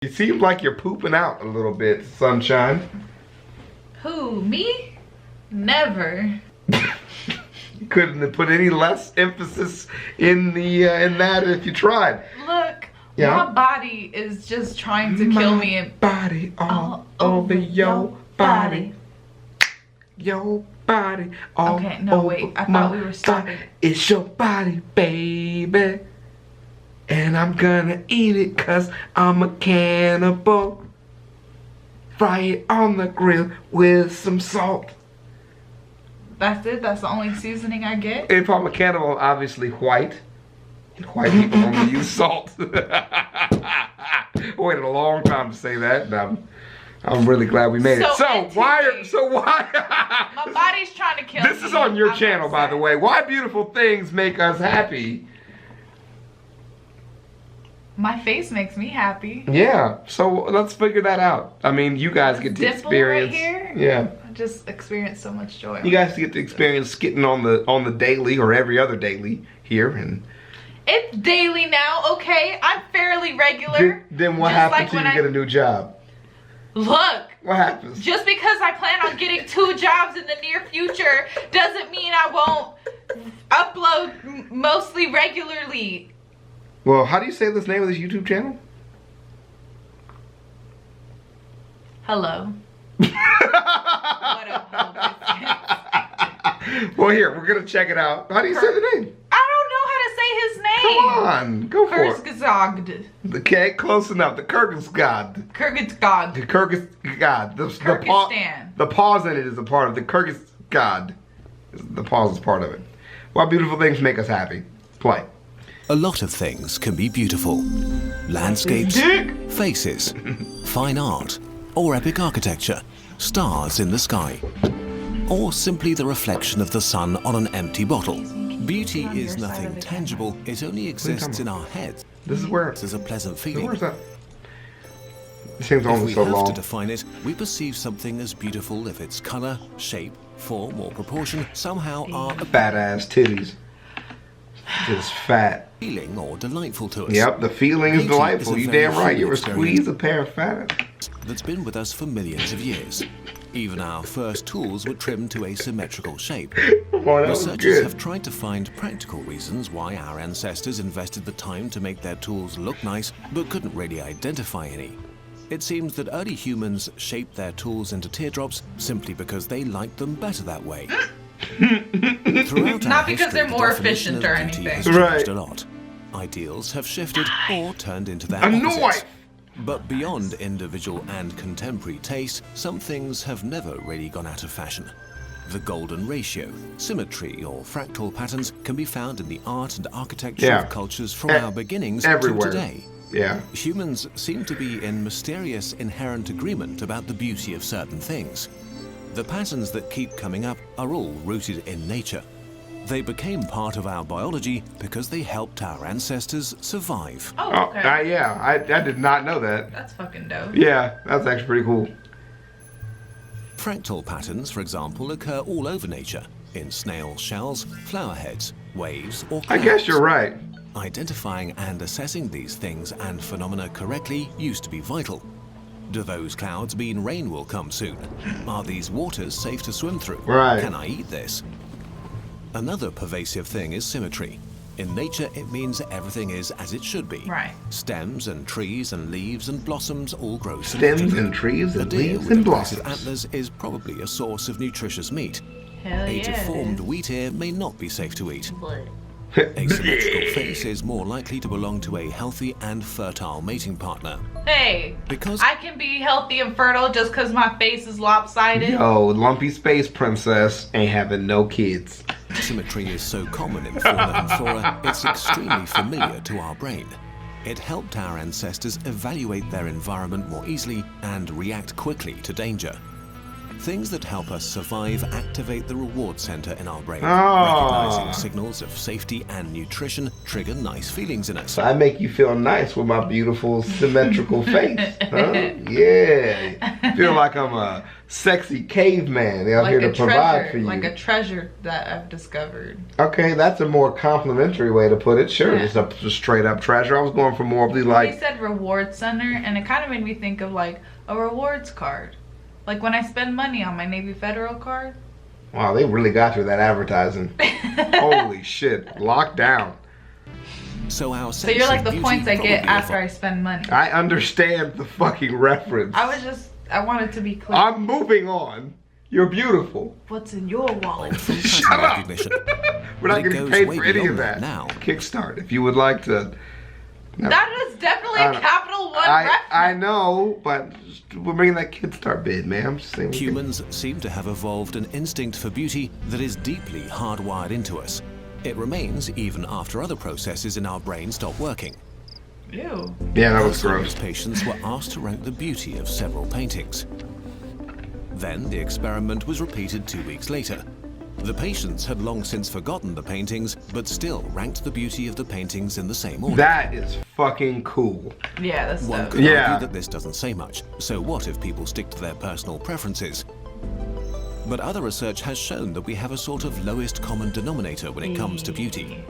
You seem like you're pooping out a little bit, Sunshine. Who, me? Never. You couldn't have put any less emphasis in that if you tried. Look, yeah. My body is just trying to kill me. And body all over your body. Your body all okay, no, wait. I thought we were stopping. It's your body, baby. And I'm gonna eat it 'cause I'm a cannibal. Fry it on the grill with some salt. That's it? That's the only seasoning I get? If I'm a cannibal, obviously white. White people only use salt. I waited a long time to say that, and I'm really glad we made it. So why? My body's trying to kill me. This is on your channel, by the way. Why beautiful things make us happy? My face makes me happy. Yeah, so let's figure that out. I mean, you guys get to experience. Right here? Yeah. I just experienced so much joy. You guys get to experience skitting on the daily or every other daily here, and it's daily now. Okay, I'm fairly regular. Then what happens when you get a new job? Look. What happens? Just because I plan on getting 2 jobs in the near future doesn't mean I won't upload mostly regularly. Well, how do you say this name of this YouTube channel? Hello. What up, well, here, we're going to check it out. How do you say the name? I don't know how to say his name. Come on, go for it. Kyrgyzstan. Okay, close enough. The Kyrgyzstan. Kyrgyzstan. The Kyrgyzstan. Kyrgyzstan. The pause in it is a part of the Kyrgyzstan. The pause is part of it. Why beautiful things make us happy. Play. A lot of things can be beautiful. Landscapes, faces, fine art, or epic architecture, stars in the sky, or simply the reflection of the sun on an empty bottle. Beauty is nothing tangible, it only exists in our heads. This is where there's a pleasant feeling. Where's that? It seems only so long. If we have to define it, we perceive something as beautiful if its color, shape, form, or proportion somehow are fat ass titties. Just fat. Feeling or delightful to us. Yep, the feeling is delightful. You damn right. You ever squeeze a pair of fat ass? That's been with us for millions of years. Even our first tools were trimmed to a symmetrical shape. Researchers have tried to find practical reasons why our ancestors invested the time to make their tools look nice, but couldn't really identify any. It seems that early humans shaped their tools into teardrops simply because they liked them better that way. Not because they're more efficient or anything. Right. A lot. Ideals have shifted or turned into their opposites. But beyond individual and contemporary taste, some things have never really gone out of fashion. The golden ratio, symmetry, or fractal patterns can be found in the art and architecture of cultures from our beginnings to today. Yeah. Humans seem to be in mysterious inherent agreement about the beauty of certain things. The patterns that keep coming up are all rooted in nature. They became part of our biology because they helped our ancestors survive. Oh, okay. Yeah, I did not know that. That's fucking dope. Yeah, that's actually pretty cool. Fractal patterns, for example, occur all over nature, in snail shells, flower heads, waves, or clouds. I guess you're right. Identifying and assessing these things and phenomena correctly used to be vital. Do those clouds mean rain will come soon? Are these waters safe to swim through? Right. Can I eat this? Another pervasive thing is symmetry. In nature, it means everything is as it should be. Right. Stems and trees and leaves and blossoms all grow Stems and trees and leaves and blossoms. Antlers is probably a source of nutritious meat. Hell A yeah. deformed wheat ear may not be safe to eat. A symmetrical face is more likely to belong to a healthy and fertile mating partner. Hey, because I can be healthy and fertile just because my face is lopsided. Yo, lumpy space princess ain't having no kids. Symmetry is so common in fauna and flora, it's extremely familiar to our brain. It helped our ancestors evaluate their environment more easily and react quickly to danger. Things that help us survive activate the reward center in our brain. Oh. Recognizing signals of safety and nutrition trigger nice feelings in us. I make you feel nice with my beautiful symmetrical face. Huh? Yeah. Feel like I'm a sexy caveman out here to provide for you. Like a treasure that I've discovered. Okay, that's a more complimentary way to put it. Sure, Yeah. just a straight up treasure. I was going for more of the like... He said reward center, and it kind of made me think of like a rewards card. Like when I spend money on my Navy Federal card. Wow, they really got you with that advertising. Holy shit, locked down. So you're like the points I get after I spend money. I understand the fucking reference. I wanted to be clear. I'm moving on. You're beautiful. What's in your wallet? Shut up. We're not getting paid for any of that. Now. Kickstart, if you would like to. That is definitely a Capital One reference. I know, but we're bringing that Kickstart bid, man. I'm just saying. Humans seem to have evolved an instinct for beauty that is deeply hardwired into us. It remains even after other processes in our brain stop working. Ew. Yeah, that was gross. Patients were asked to rank the beauty of several paintings. Then the experiment was repeated 2 weeks later. The patients had long since forgotten the paintings, but still ranked the beauty of the paintings in the same order. That is fucking cool. Yeah, that's One dope. could argue that this doesn't say much. So what if people stick to their personal preferences? But other research has shown that we have a sort of lowest common denominator when it comes to beauty.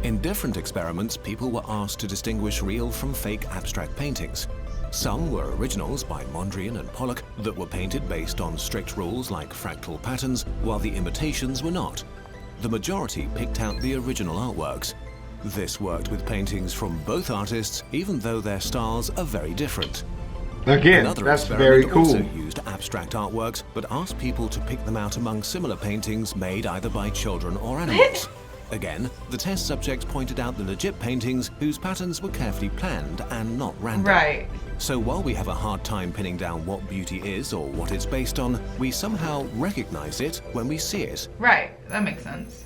In different experiments, people were asked to distinguish real from fake abstract paintings. Some were originals by Mondrian and Pollock that were painted based on strict rules like fractal patterns, while the imitations were not. The majority picked out the original artworks. This worked with paintings from both artists, even though their styles are very different. Again, Another that's experiment very cool. also used abstract artworks, but asked people to pick them out among similar paintings made either by children or animals. Again, the test subjects pointed out the legit paintings whose patterns were carefully planned and not random. Right. So while we have a hard time pinning down what beauty is or what it's based on, we somehow recognize it when we see it. Right. That makes sense.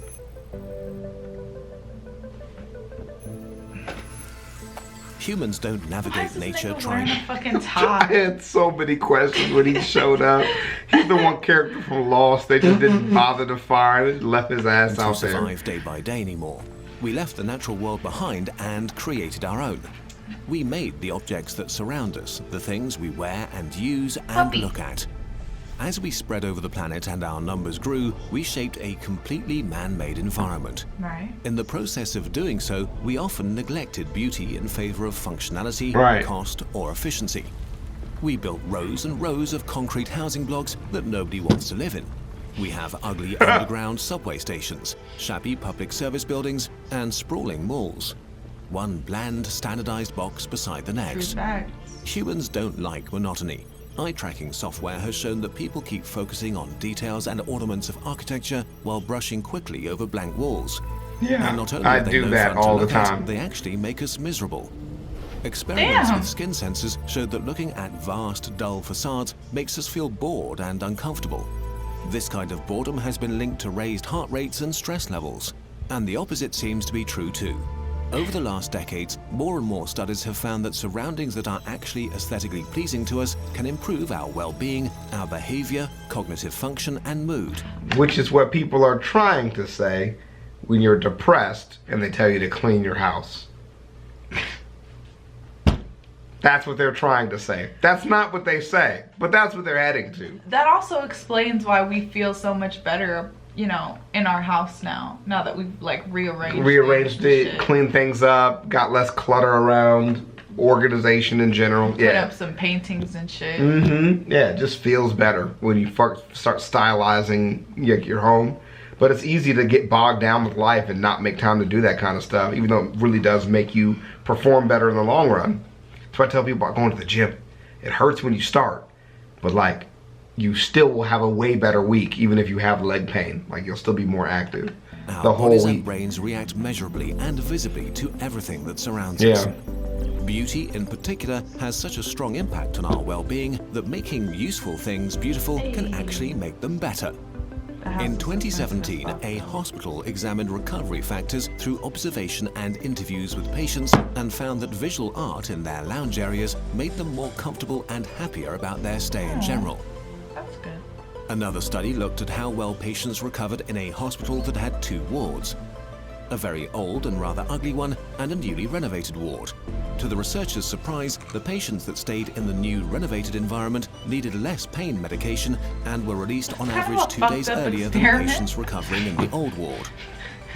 Humans don't navigate nature trying to fucking I tie. had so many questions when he showed up. He's the one character from Lost. They just didn't bother to fire. They just left his ass to out there. survive day by day anymore. We left the natural world behind and created our own. We made the objects that surround us, the things we wear and use and look at. As we spread over the planet and our numbers grew, we shaped a completely man-made environment. Right. In the process of doing so, we often neglected beauty in favor of functionality, cost, or efficiency. We built rows and rows of concrete housing blocks that nobody wants to live in. We have ugly underground subway stations, shabby public service buildings, and sprawling malls. One bland, standardized box beside the next. Humans don't like monotony. Eye tracking software has shown that people keep focusing on details and ornaments of architecture while brushing quickly over blank walls. Yeah, and not only I are they do no that fun to all the look at, time. they actually make us miserable. Experiments with skin sensors showed that looking at vast, dull facades makes us feel bored and uncomfortable. This kind of boredom has been linked to raised heart rates and stress levels. And the opposite seems to be true too. Over the last decades, more and more studies have found that surroundings that are actually aesthetically pleasing to us can improve our well-being, our behavior, cognitive function, and mood. Which is what people are trying to say when you're depressed and they tell you to clean your house. That's what they're trying to say. That's not what they say, but that's what they're heading to. That also explains why we feel so much better, you know, in our house now that we've like rearranged it, cleaned things up, got less clutter around, organization in general. Put up some paintings and shit. Yeah, it just feels better when you start stylizing your home. But it's easy to get bogged down with life and not make time to do that kind of stuff, even though it really does make you perform better in the long run. That's why I tell people about going to the gym. It hurts when you start, but like, you still will have a way better week, even if you have leg pain. Like, you'll still be more active the whole bodies week. And brains react measurably and visibly to everything that surrounds us. Beauty, in particular, has such a strong impact on our well-being that making useful things beautiful can actually make them better. In 2017, a hospital examined recovery factors through observation and interviews with patients and found that visual art in their lounge areas made them more comfortable and happier about their stay in general. That's good. Another study looked at how well patients recovered in a hospital that had 2 wards. A very old and rather ugly one, and a newly renovated ward. To the researchers' surprise, the patients that stayed in the new renovated environment needed less pain medication and were released on average 2 days earlier than patients recovering in the old ward.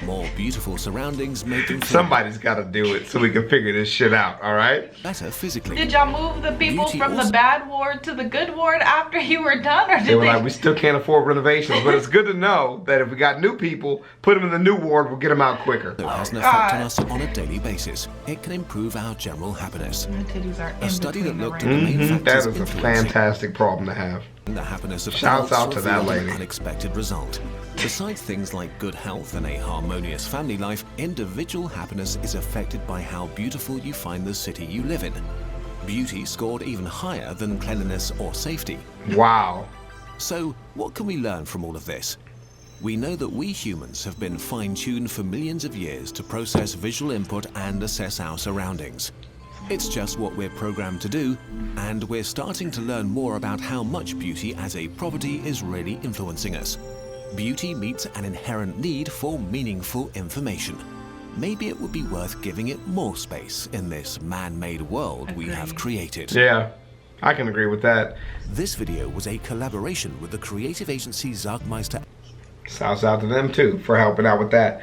More beautiful surroundings made them feel somebody's got to do it so we can figure this shit out, all right? better physically. Did y'all move the people from the bad ward to the good ward after you were done, or did they were like, we still can't afford renovations, but it's good to know that if we got new people, put them in the new ward, we'll get them out quicker. It has an effect on us on a daily basis. It can improve our general happiness. My titties are A study that looked at the the main factors That is a influencing fantastic problem to have. the happiness of Shouts out to that revealed an lady. unexpected result. Besides things like good health and a harmonious family life, individual happiness is affected by how beautiful you find the city you live in. Beauty scored even higher than cleanliness or safety. Wow. So, what can we learn from all of this? We know that we humans have been fine-tuned for millions of years to process visual input and assess our surroundings. It's just what we're programmed to do, and we're starting to learn more about how much beauty as a property is really influencing us. Beauty meets an inherent need for meaningful information. Maybe it would be worth giving it more space in this man-made world we have created. Yeah, I can agree with that. This video was a collaboration with the creative agency Zarkmeister. Shouts out to them too for helping out with that.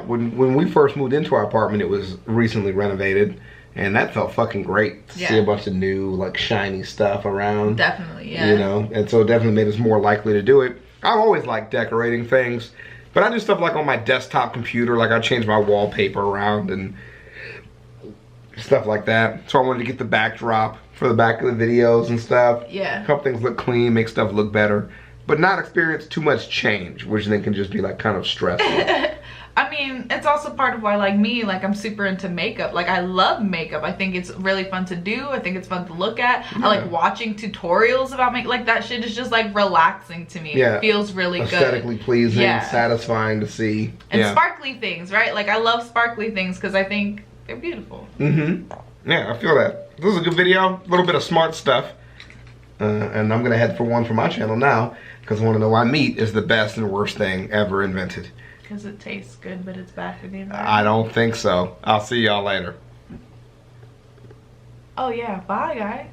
When we first moved into our apartment, it was recently renovated, and that felt fucking great to see a bunch of new, like, shiny stuff around. Definitely, yeah. You know, and so it definitely made us more likely to do it. I've always liked decorating things, but I do stuff like on my desktop computer, like I change my wallpaper around and stuff like that. So I wanted to get the backdrop for the back of the videos and stuff. Yeah. Help things look clean, make stuff look better, but not experience too much change, which then can just be like kind of stressful. I mean, it's also part of why, like me, like I'm super into makeup. Like I love makeup. I think it's really fun to do. I think it's fun to look at. I like watching tutorials about makeup. Like that shit is just like relaxing to me. Yeah. It feels really good. Aesthetically pleasing, satisfying to see. And sparkly things, right? Like I love sparkly things because I think they're beautiful. Yeah, I feel that. This is a good video. A little bit of smart stuff. And I'm gonna head for one for my channel now because I want to know why meat is the best and worst thing ever invented. Because it tastes good, but it's bad for the environment. I don't think so. I'll see y'all later. Oh yeah, bye guys.